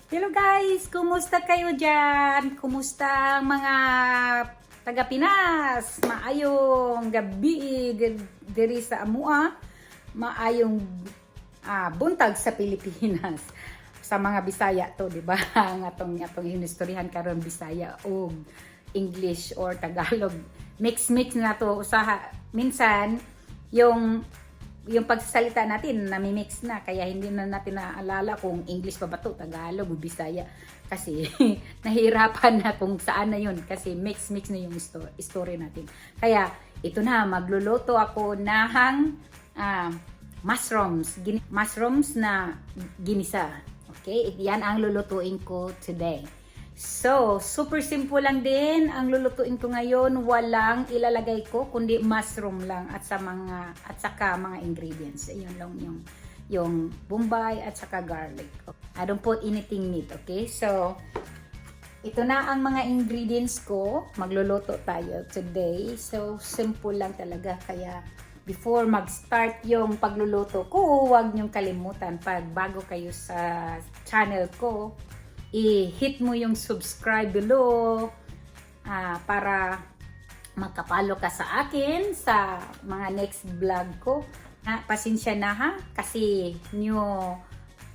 Hello guys! Kumusta kayo dyan? Kumusta ang mga taga-Pinas? Maayong gabi diri sa Amua. Maayong buntag sa Pilipinas. Sa mga Bisaya to, di ba? Ang atong hinistoryahan karon Bisaya o English or Tagalog. Mix na to. Usaha, minsan, yung pagsasalita natin nami-mix na, kaya hindi na natin naaalala kung English pa ba to, Tagalog o Bisaya, kasi nahihirapan na kung saan na yun, kasi mix na yung story natin. Kaya ito na, magluluto ako ng mushrooms na ginisa. Okay, yan ang lulutuin ko today. So, super simple lang din ang lulutuin ko ngayon. Walang ilalagay ko kundi mushroom lang at saka mga ingredients. Ayun lang yung bombay at saka garlic. I don't put anything meat, okay? So, ito na ang mga ingredients ko. Magluluto tayo today. So, simple lang talaga. Kaya, before mag-start yung pagluluto ko, huwag niyong kalimutan pag bago kayo sa channel ko, i-hit mo yung subscribe below para makapalo ka sa akin sa mga next vlog ko. Pasensya na ha, kasi new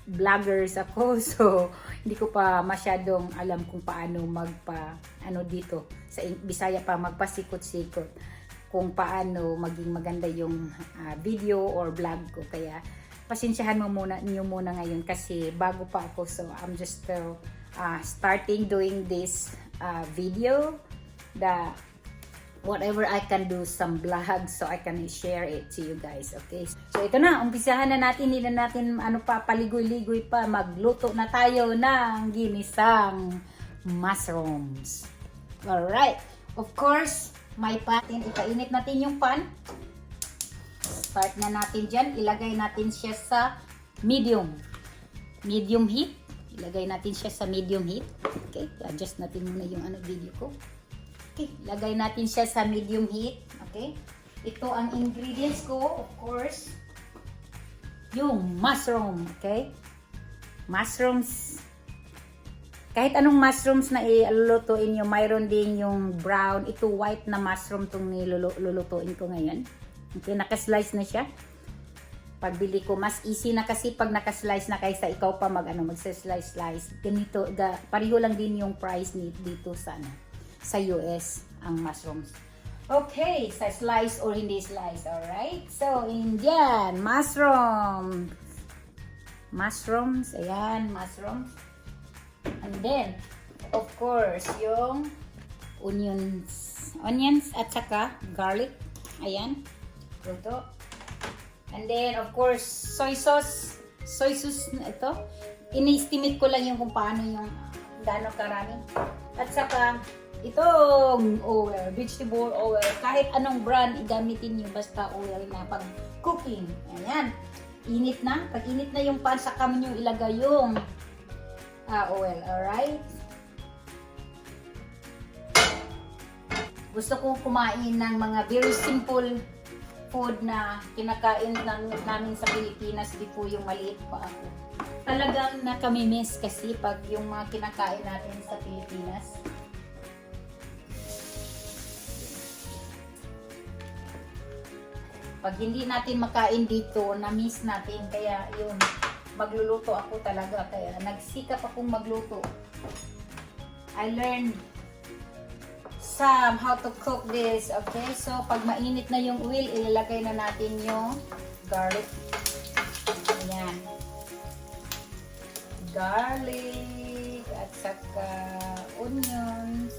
vloggers ako, so hindi ko pa masyadong alam kung paano dito sa Bisaya pa magpasikot-sikot kung paano maging maganda yung video or vlog ko. Kaya pasensyahan niyo muna ngayon kasi bago pa ako, so I'm just starting doing this video, whatever I can do some vlogs so I can share it to you guys, okay? So ito na, umpisahan na natin, hindi na natin paligoy-ligoy pa, magluto na tayo ng ginisang mushrooms. Alright, of course, may pan, ipainit natin yung pan. Start na natin dyan. Ilagay natin siya sa medium heat. Ilagay natin siya sa medium heat. Okay, adjust natin muna yung video ko. Okay, ilagay natin siya sa medium heat. Okay, ito ang ingredients ko, of course. Yung mushroom, okay? Mushrooms. Kahit anong mushrooms na ilulutuin nyo, mayroon din yung brown. Ito white na mushroom itong nilulutuin ko ngayon. Okay, nakaslice na siya. Pagbili ko, mas easy na kasi pag nakaslice na kaysa ikaw pa mag-slice. Ganito, pareho lang din yung price dito sa US, ang mushrooms. Okay, sa slice or hindi slice, alright? So, Indian, mushrooms, ayan, mushrooms. And then, of course, yung onions at saka garlic, ayan. Luto. And then, of course, soy sauce na ito. Ini-estimate ko lang yung kung paano yung gaano karami. At saka, itong oil, vegetable oil. Kahit anong brand, igamitin nyo basta oil na pag cooking. Ayan. Init na. Pag init na yung pan, saka mo nyo ilagay yung oil. Alright? Gusto kong kumain ng mga very simple food na kinakain namin sa Pilipinas before yung maliit pa ako. Talagang nakamimiss kasi pag yung mga kinakain natin sa Pilipinas. Pag hindi natin makain dito, na-miss natin. Kaya yun, magluluto ako talaga. Kaya nagsikap akong magluto. I learned how to cook this, okay? So, pag mainit na yung oil, ilalagay na natin yung garlic. Ayan. Garlic at saka onions.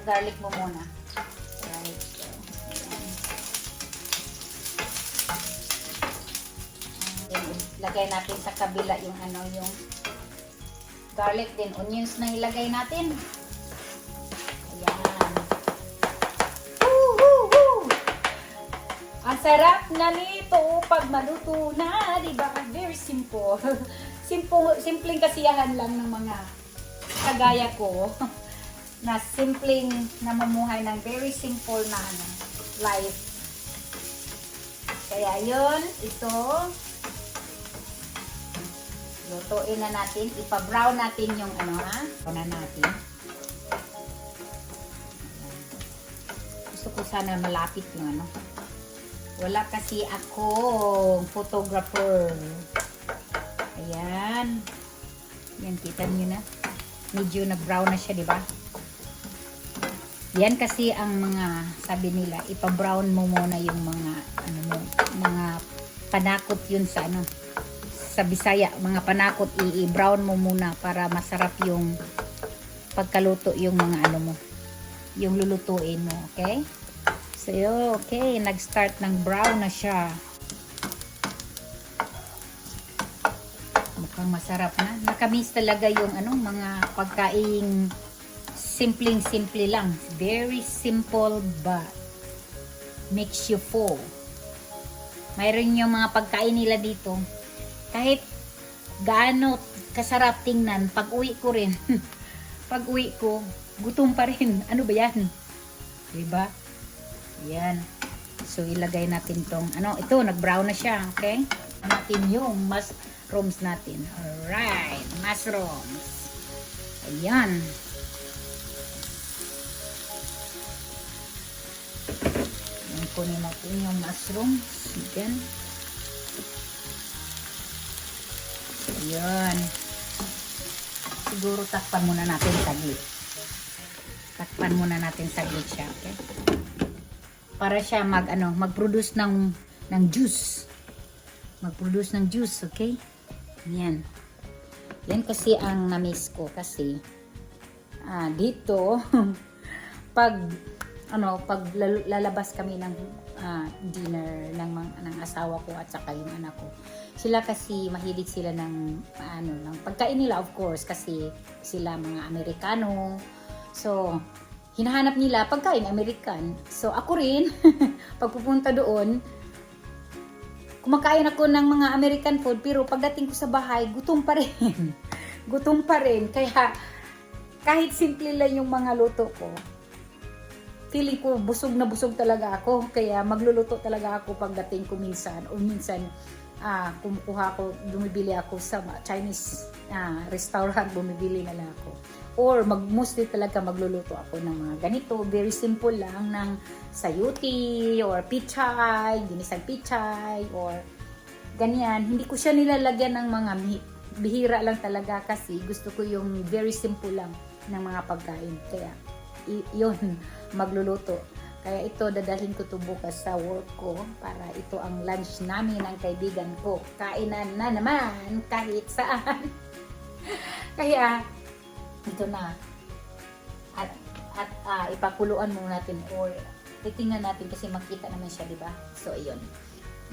Garlic mo muna. Right. So, ayan. Then, ilagay natin sa kabila yung yung garlic din. Onions na ilagay natin. Ang sarap na nito pag maluto na, di ba? Very simple. Simpleng kasiyahan lang ng mga kagaya ko na simpleng namumuhay ng very simple na life. Kaya yun, ito Lutuin na natin. Ipa-brown natin yung ano ha. Brown na natin. Gusto ko sana malapit yung ano. Wala kasi akong photographer. Ayan. Yan, kita niyo na. Medyo na-brown na siya, di ba? Yan kasi ang mga, sabi nila, ipa-brown mo muna yung mga, ano mo, mga panakot yun sa ano, sa Bisaya, mga panakot, i-brown mo muna para masarap yung pagkaluto yung mga ano mo, yung lulutuin mo, okay? So, okay, nag-start ng brown na siya. Mukhang masarap na. Nakamiss talaga yung ano, mga pagkaing simpleng-simple lang. Very simple but makes you full. Mayroon yung mga pagkain nila dito. Kahit gaano kasarap tingnan, pag uwi ko rin, pag uwi ko, gutom pa rin. Ano ba yan? Diba? Yan. So, ilagay natin tong, ano, ito, nag-brown na siya. Okay? Natin yung mushrooms natin. Alright. Mushrooms. Ayan. Kunin natin yung mushrooms. Ayan. Ayan. Siguro takpan muna natin saglit. Takpan muna natin saglit siya. Okay? Para siya mag-produce ng juice. Mag-produce ng juice. Okay? Ayan. Yan kasi ang na-miss ko kasi dito pag lalabas kami ng dinner ng asawa ko at saka yung anak ko. Sila kasi mahilig sila ng pagkain nila, of course, kasi sila mga Amerikano. So, hinahanap nila pagkain American. So, ako rin pagpupunta doon, kumakain ako ng mga American food, pero pagdating ko sa bahay, gutom pa rin. Gutom pa rin. Kaya kahit simple lang yung mga luto ko, feeling ko busog na busog talaga ako. Kaya magluluto talaga ako pagdating ko minsan. O minsan, bumibili ako sa Chinese restaurant, bumibili na lang ako. Or mostly talaga magluluto ako ng mga ganito. Very simple lang ng sayuti or pichay, ginisang pichay, or ganyan. Hindi ko siya nilalagyan ng mga meat. Bihira lang talaga kasi gusto ko yung very simple lang ng mga pagkain. Kaya yun, magluluto. Kaya ito, dadalhin ko to bukas sa work ko para ito ang lunch namin ng kaibigan ko. Kainan na naman kahit saan. Kaya ito na. At ipakuluan muna natin or titingnan natin kasi makita naman siya, di ba? So, ayun.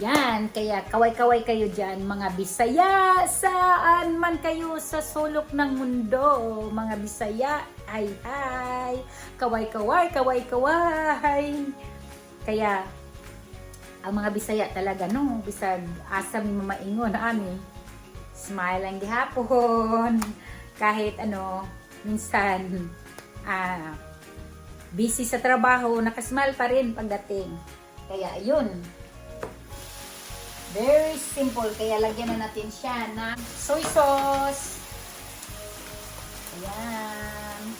Yan, kaya kaway-kaway kayo dyan, mga Bisaya, saan man kayo sa sulok ng mundo, mga Bisaya, hi, kaway-kaway, kaway-kaway. Kaya, ang mga Bisaya talaga, no, bisag asam mamaingon, ami, smile lang gihapon, kahit minsan, busy sa trabaho, nakasmile pa rin pagdating. Kaya, yun. Very simple. Kaya lagyan na natin siya ng soy sauce. Ayan.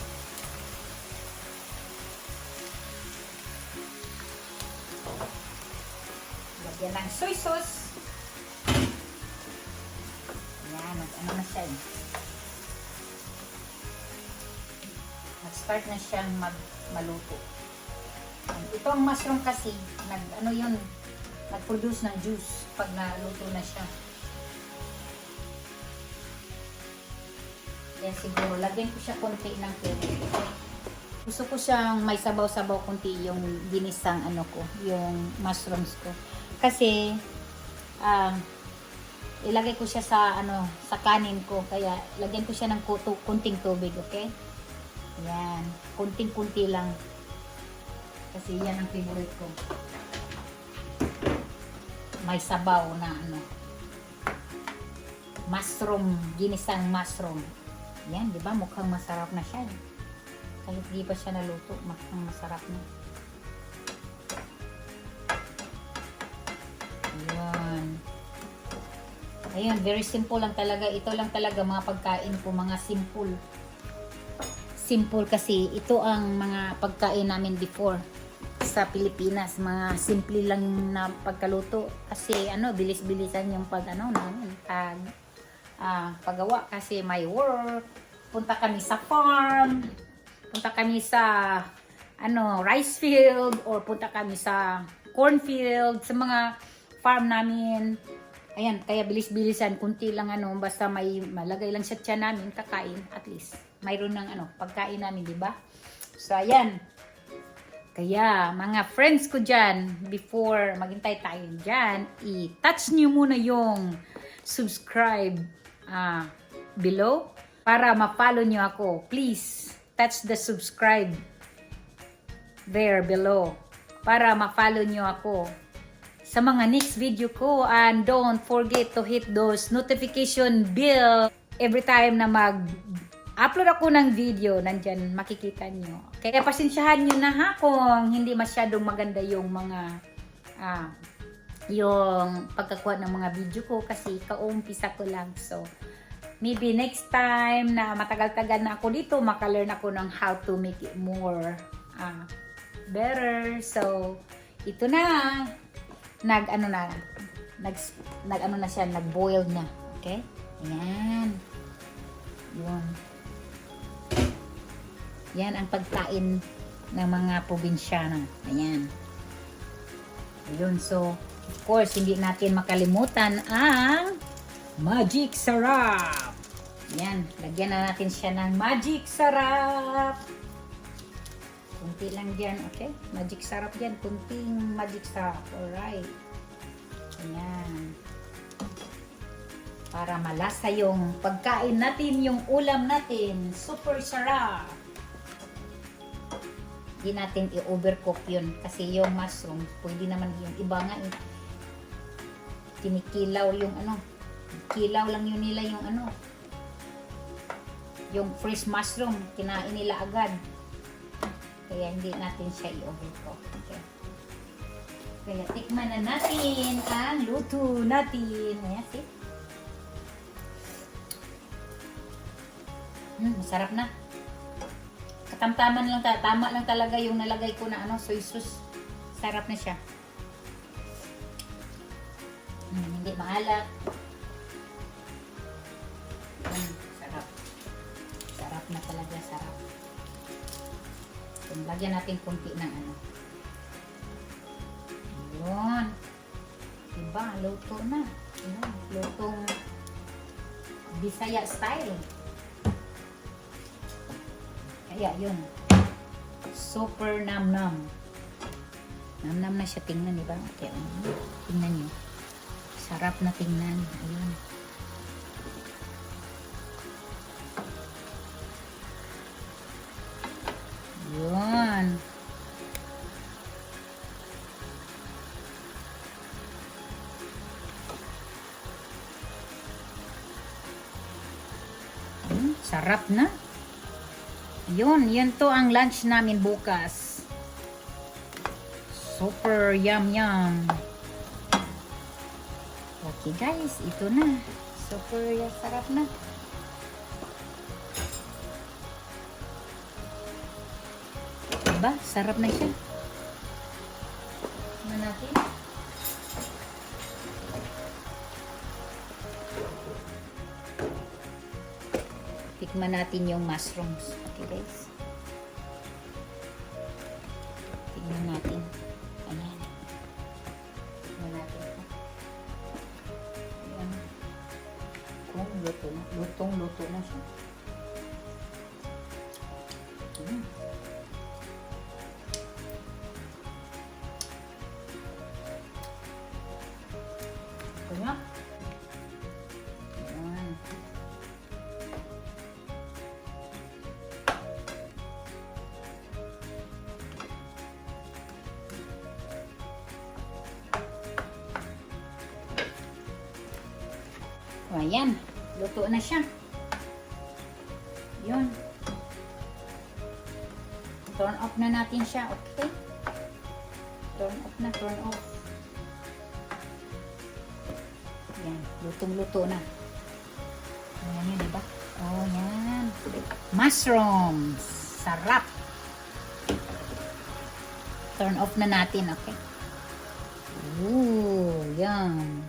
Lagyan ng soy sauce. Ayan. Ano na siya. Nag-start na siyang maluto. Ito ang mushroom kasi. Nag-produce ng juice pag naluto na siya. Yan siguro, lagyan ko siya konti ng tubig. Gusto ko siyang may sabaw-sabaw konti yung ginisang yung mushrooms ko. Kasi, ilagay ko siya sa kanin ko. Kaya, lagyan ko siya ng kunting tubig, okay? Yan, kunting-kunti lang. Kasi yan ang favorite ko. May sabaw na mushroom, ginisang mushroom. Yan, di ba? Mukhang masarap na siya. Kahit di pa siya naluto, mukhang masarap na. Yan. Ayun, very simple lang talaga. Ito lang talaga mga pagkain ko, mga simple. Simple kasi ito ang mga pagkain namin before sa Pilipinas. Mga simple lang na pagkaluto. Kasi ano, bilis-bilisan yung pag ano namin, paggawa kasi may work. Punta kami sa farm. Punta kami sa ano, rice field or punta kami sa cornfield, sa mga farm namin. Ayan, kaya bilis-bilisan, kunti lang ano, basta may malagay lang sa tiyan namin, kakain, at least. Mayroon ng ano, pagkain namin, di ba? So, ayan. Kaya, mga friends ko dyan, before maghintay tayo dyan, i-touch nyo muna yung subscribe below para ma-follow nyo ako. Please, touch the subscribe there below para ma-follow nyo ako sa mga next video ko, and don't forget to hit those notification bell every time na mag-upload ako ng video, nandyan makikita nyo. Kaya pasensyahan nyo na ha kung hindi masyadong maganda yung mga yung pagkakuha ng mga video ko kasi kaumpisa ko lang. So maybe next time na matagal-tagal na ako dito, makalearn ako ng how to make it more better. So ito na, nag-boil na. Okay? Ayan. Yun. Yan ang pagkain ng mga probinsyano. Ayan. Ayun. So, of course, hindi natin makalimutan ang magic sarap. Ayan. Lagyan na natin siya ng magic sarap. Kunti lang dyan, okay? Magic sarap dyan. Kunting magic sarap. Alright. Ayan. Para malasa yung pagkain natin, yung ulam natin. Super sarap. Hindi natin i-overcook yun. Kasi yung mushroom, pwede naman yung iba nga eh. Kinikilaw yung ano. Kilaw lang yun nila yung ano. Yung fresh mushroom, kinain nila agad. Kaya hindi natin siya i-overcook. Okay. Kaya tikman na natin ang luto natin. Ayan, see? Masarap na. Katamtaman lang, tama lang talaga yung nalagay ko na ano, soy sauce. Sarap na siya. Hindi maalat. Sarap. Sarap na talaga, sarap. Lagyan natin kunti ng ano. Ayun. Diba? Luto na. Ayun. Lutong Bisaya style. Kaya yun. Super nam-nam. Nam-nam na siya. Tingnan, diba? Okay. Tingnan nyo. Sarap na tingnan. Ayun. Yun. Sarap na. Yun, yan to ang lunch namin bukas. Super yum yum. Okay guys, ito na. Super sarap na. Diba? Sarap na siya. Tignan natin. Tikman natin yung mushrooms. Okay guys. Tignan natin. Ayan. Tignan natin. Ayan. Kung luto na. Lutong-luto na siya. Ayan. Ayan. Ayan, luto na siya. Yun. Turn off na natin siya, okay? Turn off na, turn off. Yan, lutong-luto na. Ayan yun, diba? Oh, yan. Mushrooms. Sarap. Turn off na natin, okay? Ooh, yan.